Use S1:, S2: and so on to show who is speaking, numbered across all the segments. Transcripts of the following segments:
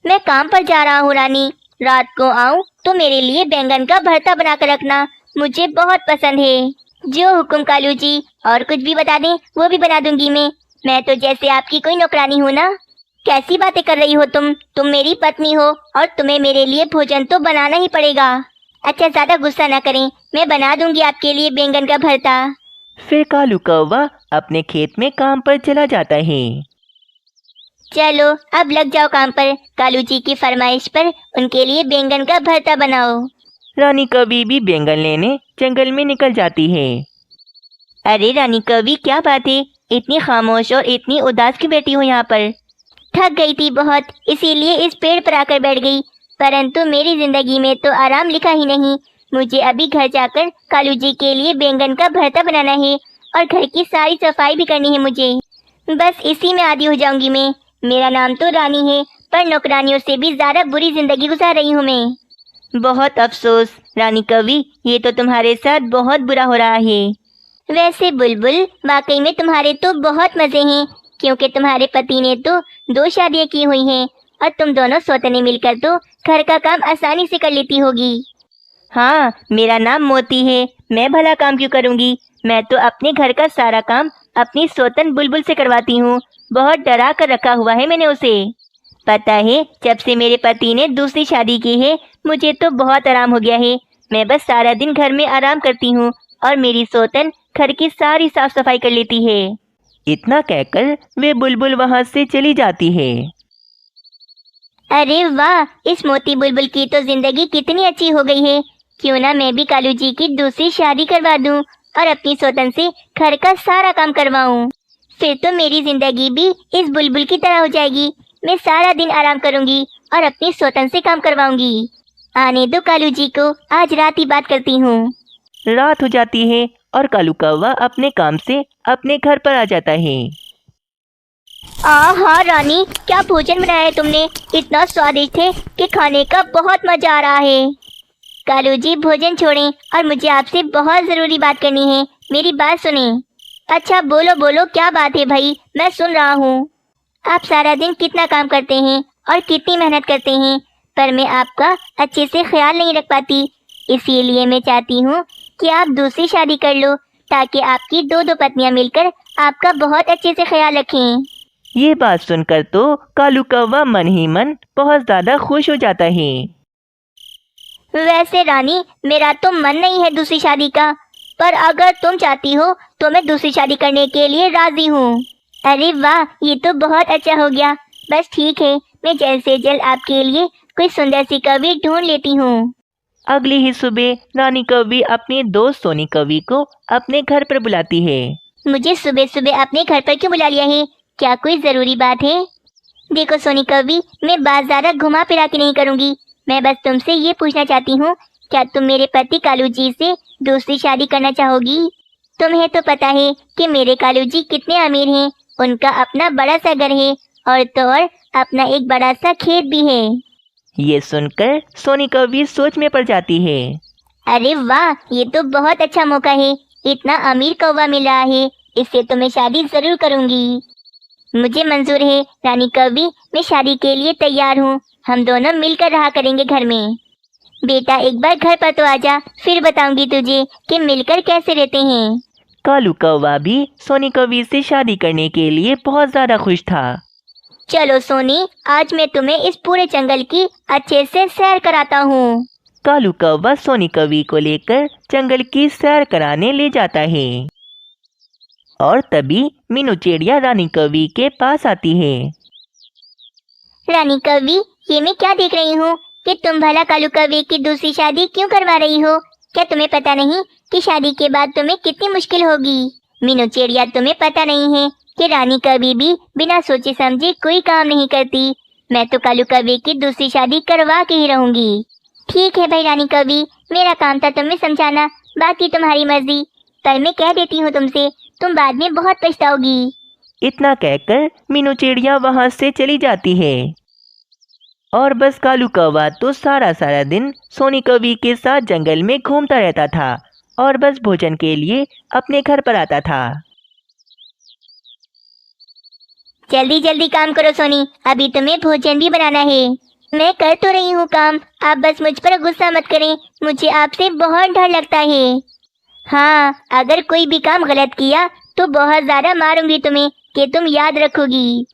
S1: मैं काम पर जा रहा हूँ रानी। रात को आऊँ तो मेरे लिए बैंगन का भरता बना कर रखना, मुझे बहुत पसंद है। जो हुक्म कालू जी, और कुछ भी बता दें वो भी बना दूंगी मैं तो जैसे आपकी कोई नौकरानी हूँ ना। कैसी बातें कर रही हो तुम मेरी पत्नी हो और तुम्हें मेरे लिए भोजन तो बनाना ही पड़ेगा। अच्छा ज्यादा गुस्सा ना करें, मैं बना दूंगी आपके लिए बैंगन का भरता।
S2: फिर कालू कौवा अपने खेत में काम पर चला जाता है।
S1: चलो अब लग जाओ काम पर, कालू जी की फरमाइश पर उनके लिए बैंगन का भरता बनाओ।
S2: रानी कौवी भी बैंगन लेने जंगल में निकल जाती है।
S1: अरे रानी कवि, क्या बात है, इतनी खामोश और इतनी उदास क्यों बैठी हो यहाँ पर? थक गई थी बहुत, इसीलिए इस पेड़ पर आकर बैठ गई। परंतु मेरी जिंदगी में तो आराम लिखा ही नहीं। मुझे अभी घर जाकर कालू जी के लिए बैंगन का भरता बनाना है और घर की सारी सफाई भी करनी है मुझे। बस इसी में आदी हो जाऊंगी मैं। मेरा नाम तो रानी है, पर नौकरानियों से भी ज्यादा बुरी जिंदगी गुजार रही हूँ मैं। बहुत अफसोस रानी कवि, ये तो तुम्हारे साथ बहुत बुरा हो रहा है। वैसे बुलबुल, वाकई में तुम्हारे तो बहुत मजे हैं, क्योंकि तुम्हारे पति ने तो 2 शादियां की हुई हैं और तुम दोनों सौतने मिलकर तो घर का काम आसानी से कर लेती होगी। हाँ, मेरा नाम मोती है, मैं भला काम क्यों करूँगी? मैं तो अपने घर का सारा काम अपनी सौतन बुलबुल से करवाती हूँ। बहुत डरा कर रखा हुआ है मैंने उसे। पता है, जब से मेरे पति ने दूसरी शादी की है मुझे तो बहुत आराम हो गया है। मैं बस सारा दिन घर में आराम करती हूँ और मेरी सौतन घर की सारी साफ सफाई कर लेती है।
S2: इतना कहकर वे बुलबुल वहां से चली जाती है।
S1: अरे वाह, इस मोती बुलबुल की तो जिंदगी कितनी अच्छी हो गई है। क्यों ना मैं भी कालू जी की दूसरी शादी करवा दूं और अपनी सौतन से घर का सारा काम करवाऊं। फिर तो मेरी जिंदगी भी इस बुलबुल की तरह हो जाएगी। मैं सारा दिन आराम करूंगी और अपनी सौतन से काम करवाऊंगी। आने दो कालू जी को, आज रात ही बात करती हूँ।
S2: रात हो जाती है और कालू कौवा अपने काम से अपने घर पर आ जाता है।
S1: हाँ रानी, क्या भोजन बनाया है तुमने? इतना स्वादिष्ट है कि खाने का बहुत मजा आ रहा है। कालू जी, भोजन छोड़ें और मुझे आपसे बहुत ज़रूरी बात करनी है। मेरी बात सुने। अच्छा बोलो बोलो, क्या बात है भाई, मैं सुन रहा हूँ। आप सारा दिन कितना काम करते हैं और कितनी मेहनत करते हैं, पर मैं आपका अच्छे से ख्याल नहीं रख पाती। इसीलिए मैं चाहती हूँ कि आप दूसरी शादी कर लो, ताकि आपकी 2 पत्नियाँ मिलकर आपका बहुत अच्छे से ख्याल रखें।
S2: ये बात सुनकर तो कालू कौवा मन ही मन बहुत ज्यादा खुश हो जाता है।
S1: वैसे रानी, मेरा तो मन नहीं है दूसरी शादी का, पर अगर तुम चाहती हो तो मैं दूसरी शादी करने के लिए राजी हूँ। अरे वाह, ये तो बहुत अच्छा हो गया। बस ठीक है, मैं जल्द से जल्द आपके लिए कोई सुंदर सी कवि ढूंढ लेती हूँ।
S2: अगली ही सुबह रानी कौवी अपने दोस्त सोनी कौवी को अपने घर पर बुलाती है।
S1: मुझे सुबह सुबह अपने घर पर क्यों बुला लिया है? क्या कोई जरूरी बात है? देखो सोनी कवि, मैं बात ज्यादा घुमा फिरा के नहीं करूँगी। मैं बस तुमसे ये पूछना चाहती हूँ, क्या तुम मेरे पति कालू जी से दूसरी शादी करना चाहोगी? तुम्हें तो पता है कि मेरे कालू जी कितने अमीर हैं। उनका अपना बड़ा सा घर है और तो और अपना एक बड़ा सा खेत भी है।
S2: ये सुनकर सोनी कौवी सोच में पड़ जाती है।
S1: अरे वाह, ये तो बहुत अच्छा मौका है। इतना अमीर कौवा मिल रहा है, इससे तो मैं शादी जरूर करूँगी। मुझे मंजूर है रानी कवि, मैं शादी के लिए तैयार हूँ। हम दोनों मिलकर रहा करेंगे घर में। बेटा एक बार घर पर तो आजा, फिर बताऊंगी तुझे कि मिलकर कैसे रहते हैं।
S2: कालू कौवा भी सोनी कौवी से शादी करने के लिए बहुत ज्यादा खुश था।
S1: चलो सोनी, आज मैं तुम्हें इस पूरे जंगल की अच्छे से सैर कराता हूँ।
S2: कालू कौवा सोनी कौवी को लेकर जंगल की सैर कराने ले जाता है। और तभी मीनू चिड़िया रानी कौवी के पास आती है।
S1: रानी कवि, ये मैं क्या देख रही हूँ कि तुम भला कालू कवि की दूसरी शादी क्यों करवा रही हो? क्या तुम्हें पता नहीं कि शादी के बाद तुम्हें कितनी मुश्किल होगी? मीनू चिड़िया, तुम्हें पता नहीं है कि रानी कवि भी बिना सोचे समझे कोई काम नहीं करती। मैं तो कालू कवि की दूसरी शादी करवा के ही रहूंगी। ठीक है भाई रानी कवि, मेरा काम था तुम्हें समझाना, बाकी तुम्हारी मर्जी। पर मैं कह देती हूँ तुमसे, तुम बाद में बहुत पछताओगी।
S2: इतना कहकर मीनू चिड़िया वहां से चली जाती है। और बस कालू कौवा तो सारा सारा दिन सोनी कौवी के साथ जंगल में घूमता रहता था और बस भोजन के लिए अपने घर पर आता था।
S1: जल्दी जल्दी काम करो सोनी, अभी तुम्हें भोजन भी बनाना है। मैं कर तो रही हूँ काम, आप बस मुझ पर गुस्सा मत करें, मुझे आपसे बहुत डर लगता है। हाँ, अगर कोई भी काम गलत किया तो बहुत ज़्यादा मारूंगी तुम्हें, कि तुम याद रखोगी।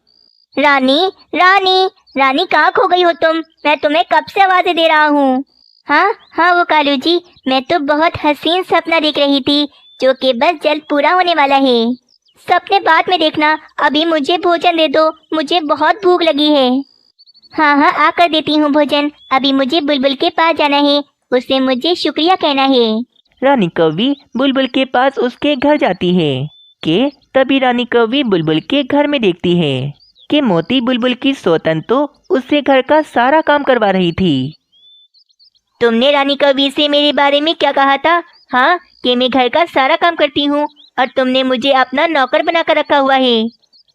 S1: रानी, रानी, रानी कहाँ खो गई हो तुम? मैं तुम्हें कब से आवाज़ें दे रहा हूँ। हाँ हाँ वो कालू जी, मैं तो बहुत हसीन सपना देख रही थी, जो कि बस जल्द पूरा होने वाला है। सपने बाद में देखना, अभी मुझे भोजन दे दो, मुझे बहुत भूख लगी है। हाँ हाँ आकर देती हूँ भोजन, अभी मुझे बुलबुल के पास जाना है, उससे मुझे शुक्रिया कहना है।
S2: रानी कौवी बुलबुल के पास उसके घर जाती है कि तभी रानी कौवी बुलबुल के घर में देखती है कि मोती बुलबुल की सौतन तो उससे घर का सारा काम करवा रही थी।
S1: तुमने रानी कौवी से मेरे बारे में क्या कहा था? हाँ, कि मैं घर का सारा काम करती हूँ और तुमने मुझे अपना नौकर बनाकर रखा हुआ है।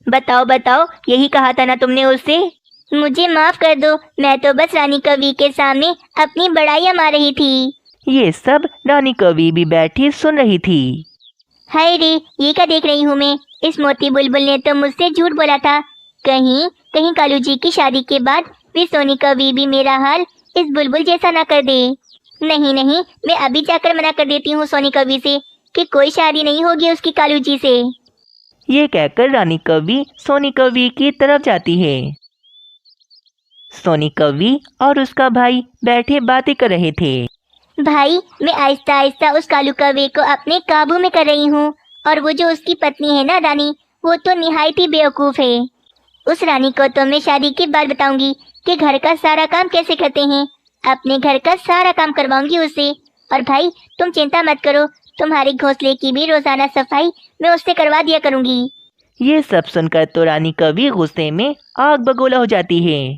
S1: बताओ बताओ, यही कहा था ना तुमने उससे? मुझे माफ कर दो, मैं तो बस रानी कौवी के सामने अपनी बड़ाइयाँ मार रही थी।
S2: ये सब रानी कौवी भी बैठी सुन रही थी।
S1: हाय रे, ये क्या देख रही हूँ मैं? इस मोती बुलबुल ने तो मुझसे झूठ बोला था। कहीं कहीं कालू जी की शादी के बाद भी सोनी कभी भी मेरा हाल इस बुलबुल जैसा ना कर दे। नहीं नहीं, मैं अभी जाकर मना कर देती हूँ सोनी कवि से कि कोई शादी नहीं होगी उसकी कालू जी से।
S2: ये कहकर रानी कौवी सोनी कौवी की तरफ जाती है। सोनी कौवी और उसका भाई बैठे बातें कर रहे थे।
S1: भाई, मैं आहिस्ता आहिस्ता उस कालू कौवे को अपने काबू में कर रही हूँ, और वो जो उसकी पत्नी है ना रानी, वो तो निहायत ही बेवकूफ़ है। उस रानी को तो मैं शादी के बाद बताऊंगी कि घर का सारा काम कैसे करते हैं, अपने घर का सारा काम करवाऊंगी उससे। और भाई तुम चिंता मत करो, तुम्हारे घोंसले की भी रोजाना सफाई मैं उससे करवा दिया करूंगी।
S2: ये सब सुनकर तो रानी कौवी गुस्से में आग बगोला हो जाती है।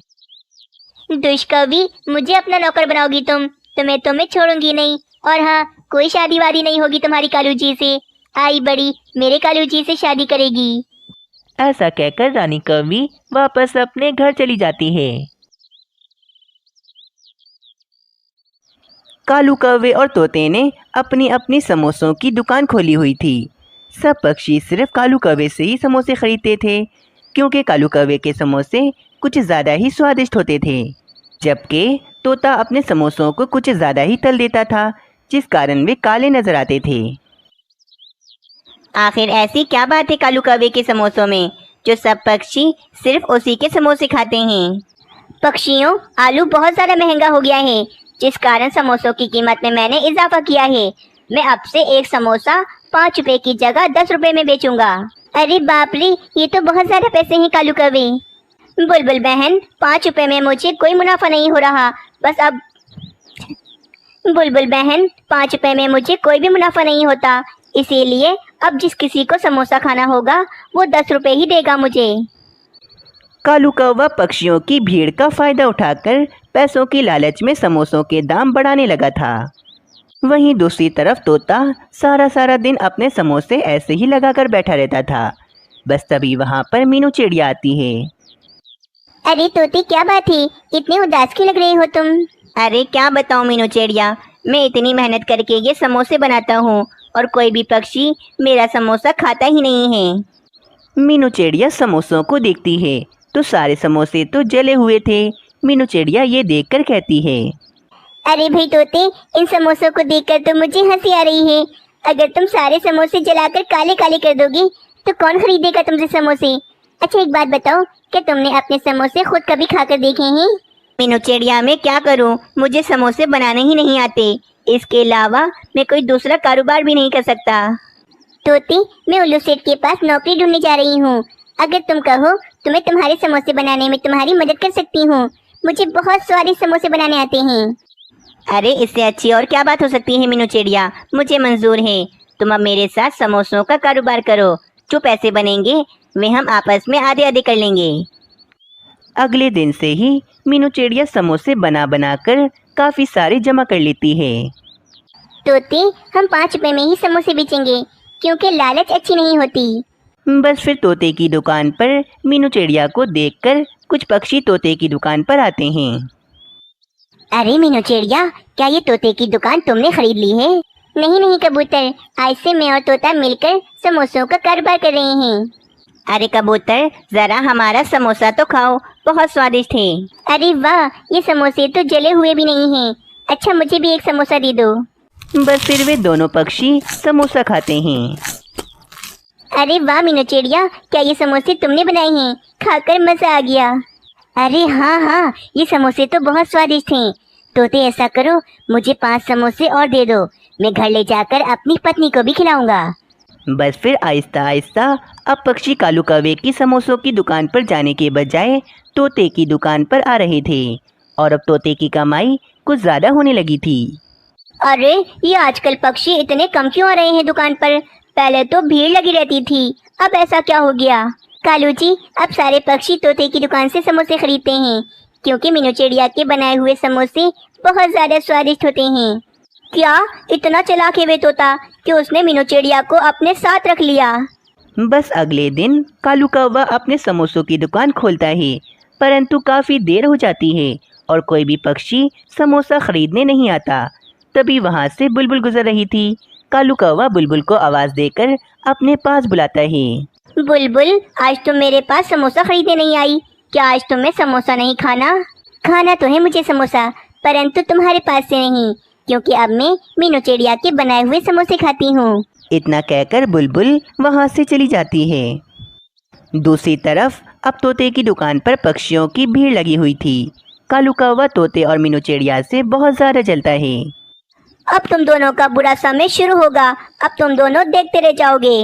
S1: दुष्कवि, मुझे अपना नौकर बनाओगी तुम, तो मैं तुम्हें छोड़ूंगी नहीं। और हाँ, कोई शादी वादी नहीं होगी तुम्हारी कालू जी से, आई बड़ी मेरे कालू जी से शादी करेगी।
S2: ऐसा कहकर रानी कौवी वापस अपने घर चली जाती है। कालू कौवे और तोते ने अपनी अपनी समोसों की दुकान खोली हुई थी। सब पक्षी सिर्फ कालू कौवे से ही समोसे खरीदते थे, क्योंकि कालू कौवे के समोसे कुछ ज़्यादा ही स्वादिष्ट होते थे, जबकि तोता अपने समोसों को कुछ ज़्यादा ही तल देता था, जिस कारण वे काले नजर आते थे।
S1: आखिर ऐसी क्या बात है कालू कौवे के समोसों में, जो सब पक्षी सिर्फ उसी के समोसे खाते हैं? पक्षियों, आलू बहुत ज़्यादा महंगा हो गया है, जिस कारण समोसों की कीमत में मैंने इजाफा किया है। मैं अब से एक समोसा 5 रुपए की जगह 10 रुपए में बेचूंगा। अरे बाप रे, ये तो बहुत ज़्यादा पैसे हैं कालू कौवे। बुलबुल बहन, 5 रुपए में मुझे कोई मुनाफा नहीं हो रहा, बस अब बुलबुल बहन, 5 रुपए में मुझे कोई भी मुनाफा नहीं होता, इसीलिए अब जिस किसी को समोसा खाना होगा वो 10 रुपए ही देगा मुझे।
S2: कालू कौवा पक्षियों की भीड़ का फायदा उठाकर पैसों की लालच में समोसों के दाम बढ़ाने लगा था। वहीं दूसरी तरफ तोता सारा दिन अपने समोसे ऐसे ही लगाकर बैठा रहता था। बस तभी वहाँ पर मीनू चिड़िया आती है।
S1: अरे तोते, क्या बात है, इतने उदास क्यों लग रहे हो तुम? अरे क्या बताऊं मीनू चिड़िया, मैं इतनी मेहनत करके ये समोसे बनाता हूँ और कोई भी पक्षी मेरा समोसा खाता ही नहीं है।
S2: मीनू चिड़िया समोसों को देखती है तो सारे समोसे तो जले हुए थे। मीनू चिड़िया ये देखकर कहती है,
S1: अरे भाई तोते, इन समोसों को देखकर तो मुझे हंसी आ रही है। अगर तुम सारे समोसे जलाकर काले काले कर दोगे तो कौन खरीदेगा तुमसे समोसे? अच्छा एक बात बताओ, क्या तुमने अपने समोसे खुद कभी खाकर देखे हैं? मीनू चिड़िया, मैं क्या करूं, मुझे समोसे बनाने ही नहीं आते, इसके अलावा मैं कोई दूसरा कारोबार भी नहीं कर सकता। तोते, मैं उल्लू सेठ के पास नौकरी ढूंढने जा रही हूँ, अगर तुम कहो तो मैं तुम्हारे समोसे बनाने में तुम्हारी मदद कर सकती हूँ। मुझे बहुत स्वादिष्ट समोसे बनाने आते हैं। अरे इससे अच्छी और क्या बात हो सकती है मीनू चिड़िया, मुझे मंजूर है। तुम अब मेरे साथ समोसों का कारोबार करो, जो पैसे बनेंगे वे हम आपस में आधे आधे कर लेंगे।
S2: अगले दिन से ही मीनू चिड़िया समोसे बना कर काफ़ी सारे जमा कर लेती है।
S1: तोते, हम 5 रुपए में ही समोसे बेचेंगे, क्योंकि लालच अच्छी नहीं होती।
S2: बस फिर तोते की दुकान पर मीनू चिड़िया को देखकर कुछ पक्षी तोते की दुकान पर आते हैं।
S1: अरे मीनू चिड़िया, क्या ये तोते की दुकान तुमने खरीद ली है? नहीं नहीं कबूतर, आज से मैं और तोता मिलकर समोसों का कारोबार कर रहे हैं। अरे कबूतर, जरा हमारा समोसा तो खाओ, बहुत स्वादिष्ट है। अरे वाह, ये समोसे तो जले हुए भी नहीं हैं। अच्छा, मुझे भी एक समोसा दे दो।
S2: बस फिर वे दोनों पक्षी समोसा खाते हैं।
S1: अरे वाह मीनू चिड़िया, क्या ये समोसे तुमने बनाए हैं? खाकर मजा आ गया। अरे हाँ हाँ, ये समोसे तो बहुत स्वादिष्ट हैं। तोते ऐसा करो, मुझे 5 समोसे और दे दो। मैं घर ले जाकर अपनी पत्नी को भी खिलाऊंगा।
S2: बस फिर आहिस्ता आहिस्ता अब पक्षी कालू कौवे की समोसों की दुकान पर जाने के बजाय तोते की दुकान पर आ रहे थे और अब तोते की कमाई कुछ ज़्यादा होने लगी थी।
S1: अरे, ये आजकल पक्षी इतने कम क्यों आ रहे हैं दुकान पर? पहले तो भीड़ लगी रहती थी, अब ऐसा क्या हो गया? कालू जी, अब सारे पक्षी तोते की दुकान से समोसे खरीदते हैं, क्योंकि मीनू चिड़िया के बनाए हुए समोसे बहुत ज़्यादा स्वादिष्ट होते हैं। क्या इतना चालाक है वे तोता कि उसने मीनू चिड़िया को अपने साथ रख लिया?
S2: बस अगले दिन कालू कौवा अपने समोसों की दुकान खोलता है, परंतु काफ़ी देर हो जाती है और कोई भी पक्षी समोसा खरीदने नहीं आता। तभी वहाँ से बुलबुल गुजर रही थी। कालू कौवा बुलबुल को आवाज़ देकर अपने पास बुलाता है।
S1: बुलबुल, आज तुम मेरे पास समोसा खरीदने नहीं आई? क्या आज तुम्हें समोसा नहीं खाना? खाना तो है मुझे समोसा, परंतु तुम्हारे पास से नहीं, क्योंकि अब मैं मीनू चिड़िया के बनाए हुए समोसे खाती हूँ।
S2: इतना कहकर बुलबुल वहाँ से चली जाती है। दूसरी तरफ अब तोते की दुकान पर पक्षियों की भीड़ लगी हुई थी। कालू कौवा तोते और मीनू चिड़िया से बहुत ज़्यादा जलता है।
S1: अब तुम दोनों का बुरा समय शुरू होगा, अब तुम दोनों देखते रह जाओगे।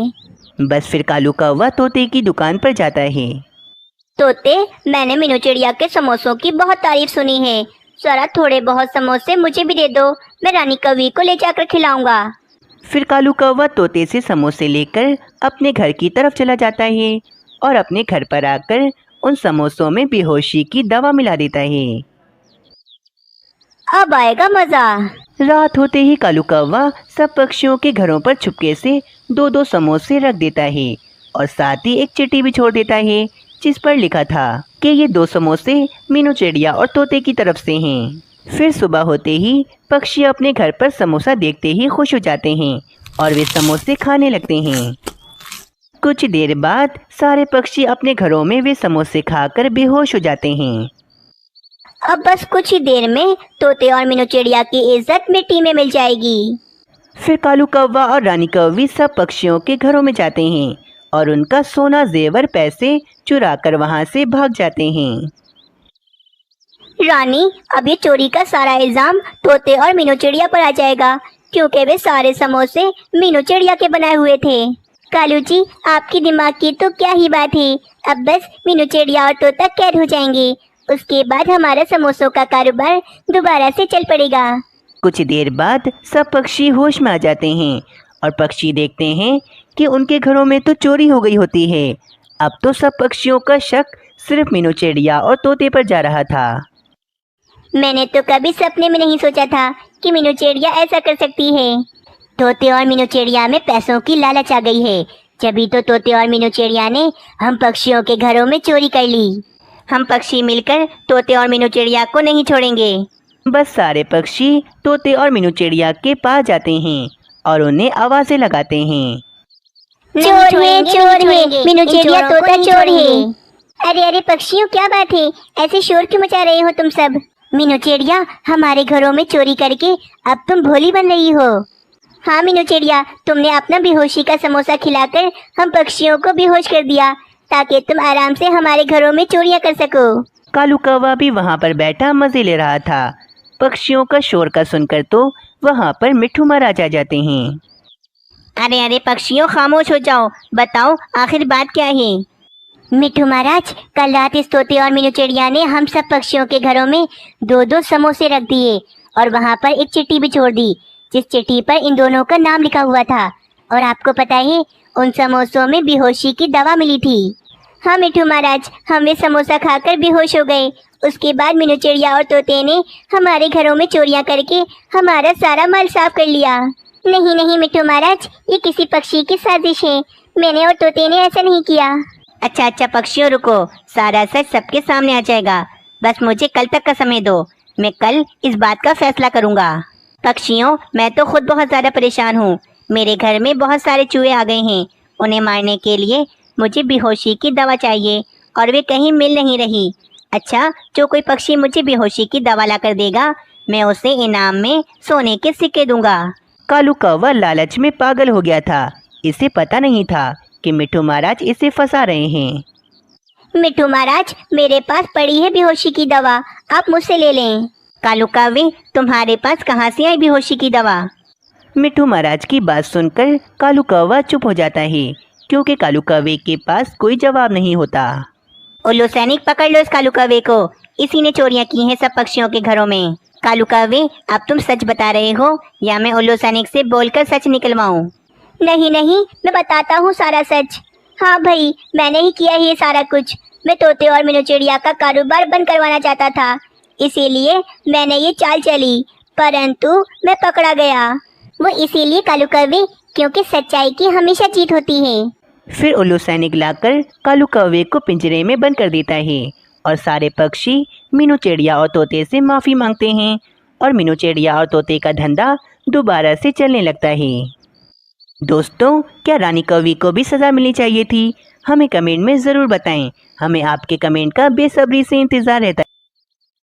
S2: बस फिर कालू कौवा तोते की दुकान पर जाता है।
S1: तोते, मैंने मीनू चिड़िया के समोसों की बहुत तारीफ सुनी है। जरा थोड़े बहुत समोसे मुझे भी दे दो, मैं रानी कौवी को ले जाकर खिलाऊंगा।
S2: फिर कालू कौवा तोते से समोसे लेकर अपने घर की तरफ चला जाता है और अपने घर पर आकर उन समोसों में बेहोशी की दवा मिला देता है।
S1: अब आएगा मजा।
S2: रात होते ही कालू कौवा सब पक्षियों के घरों पर चुपके से 2-2 समोसे रख देता है और साथ ही एक चिट्ठी भी छोड़ देता है जिस पर लिखा था कि ये 2 समोसे मीनू चिड़िया और तोते की तरफ से हैं। फिर सुबह होते ही पक्षी अपने घर पर समोसा देखते ही खुश हो जाते हैं और वे समोसे खाने लगते हैं। कुछ देर बाद सारे पक्षी अपने घरों में वे समोसे खाकर बेहोश हो जाते हैं।
S1: अब बस कुछ ही देर में तोते और मीनू चिड़िया की इज्जत मिट्टी में मिल जाएगी।
S2: फिर कालू कौवा और रानी कौवी सब पक्षियों के घरों में जाते हैं और उनका सोना जेवर पैसे चुराकर वहां से भाग जाते हैं।
S1: रानी, अब ये चोरी का सारा इल्जाम तोते और मीनू चिड़िया पर आ जाएगा, क्योंकि वे सारे समोसे मीनू चिड़िया के बनाए हुए थे। कालू जी, आपकी दिमाग की तो क्या ही बात है। अब बस मीनू चिड़िया और तोता कैद हो जाएंगे, उसके बाद हमारा समोसों का कारोबार दोबारा से चल पड़ेगा।
S2: कुछ देर बाद सब पक्षी होश में आ जाते हैं और पक्षी देखते हैं कि उनके घरों में तो चोरी हो गई होती है। अब तो सब पक्षियों का शक सिर्फ मीनू चिड़िया और तोते पर जा रहा था।
S1: मैंने तो कभी सपने में नहीं सोचा था कि मीनू चिड़िया ऐसा कर सकती है। तोते और मीनू चिड़िया में पैसों की लालच आ गई है, जभी तो तोते और मीनू चिड़िया ने हम पक्षियों के घरों में चोरी कर ली। हम पक्षी मिलकर तोते और मीनू चिड़िया को नहीं छोड़ेंगे।
S2: बस सारे पक्षी तोते और मीनू चिड़िया के पास जाते हैं और उन्हें आवाजें लगाते हैं।
S1: चोर है, मीनू चिड़िया तोता चोर है। अरे अरे पक्षियों, क्या बात है? ऐसे शोर क्यों मचा रहे हो तुम सब? मीनू चिड़िया, हमारे घरों में चोरी करके अब तुम भोली बन रही हो। हाँ मीनू चिड़िया, तुमने अपना बेहोशी का समोसा खिलाकर हम पक्षियों को बेहोश कर दिया, ताकि तुम आराम से हमारे घरों में चोरियां कर सको।
S2: कालू कौवा भी वहाँ पर बैठा मजे ले रहा था। पक्षियों का शोर का सुनकर तो वहाँ पर मिट्ठू महाराज आ जाते हैं।
S1: अरे अरे पक्षियों, खामोश हो जाओ, बताओ आखिर बात क्या है? मिट्ठू महाराज, कल रात इस तोते और मीनू चिड़िया ने हम सब पक्षियों के घरों में 2-2 समोसे रख दिए और वहाँ पर एक चिट्ठी भी छोड़ दी, जिस चिट्ठी पर इन दोनों का नाम लिखा हुआ था। और आपको पता है, उन समोसों में बेहोशी की दवा मिली थी। हाँ मिट्ठू महाराज, हम वे समोसा खाकर बेहोश हो गए। उसके बाद मीनू चिड़िया और तोते ने हमारे घरों में चोरियां करके हमारा सारा माल साफ कर लिया। नहीं नहीं मिट्ठू महाराज, ये किसी पक्षी की साजिश है, मैंने और तोते ने ऐसा नहीं किया। अच्छा अच्छा पक्षियों, रुको, सारा सच सबके सामने आ जाएगा। बस मुझे कल तक का समय दो, मैं कल इस बात का फैसला करूँगा। पक्षियों, मैं तो खुद बहुत ज़्यादा परेशान हूँ। मेरे घर में बहुत सारे चूहे आ गए हैं, उन्हें मारने के लिए मुझे बेहोशी की दवा चाहिए और वे कहीं मिल नहीं रही। अच्छा, जो कोई पक्षी मुझे बेहोशी की दवा ला कर देगा, मैं उसे इनाम में सोने के सिक्के दूंगा।
S2: कालू कौवा लालच में पागल हो गया था। इसे पता नहीं था कि मिट्ठू महाराज इसे फंसा रहे हैं।
S1: मिट्ठू महाराज, मेरे पास पड़ी है बेहोशी की दवा, आप मुझसे ले लें। कालू कौवे, तुम्हारे पास कहाँ से आई बेहोशी की दवा?
S2: मिट्ठू महाराज की बात सुनकर कालू कौवा चुप हो जाता है, क्योंकि कालू कौवे के पास कोई जवाब नहीं होता।
S1: उल्लू सैनिक, पकड़ लो इस कालू कौवे को, इसी ने चोरियां की हैं सब पक्षियों के घरों में। कालू कौवे, अब तुम सच बता रहे हो या मैं उल्लू सैनिक से बोलकर सच निकलवाऊं? नहीं नहीं, मैं बताता हूँ सारा सच। हाँ भाई, मैंने ही किया है ये सारा कुछ। मैं तोते और मीनू चिड़िया का कारोबार बंद करवाना चाहता था, इसीलिए मैंने ये चाल चली, परंतु मैं पकड़ा गया। वो इसीलिए कालू कौवे, क्योंकि सच्चाई की हमेशा जीत होती है।
S2: फिर उल्लू सैनिक लाकर कालू कौवे को पिंजरे में बंद कर देता है और सारे पक्षी मीनू चिड़िया और तोते से माफ़ी मांगते हैं और मीनू चिड़िया और तोते का धंधा दोबारा से चलने लगता है। दोस्तों, क्या रानी कौवी को भी सज़ा मिलनी चाहिए थी? हमें कमेंट में ज़रूर बताएं। हमें आपके कमेंट का बेसब्री से इंतज़ार रहता है।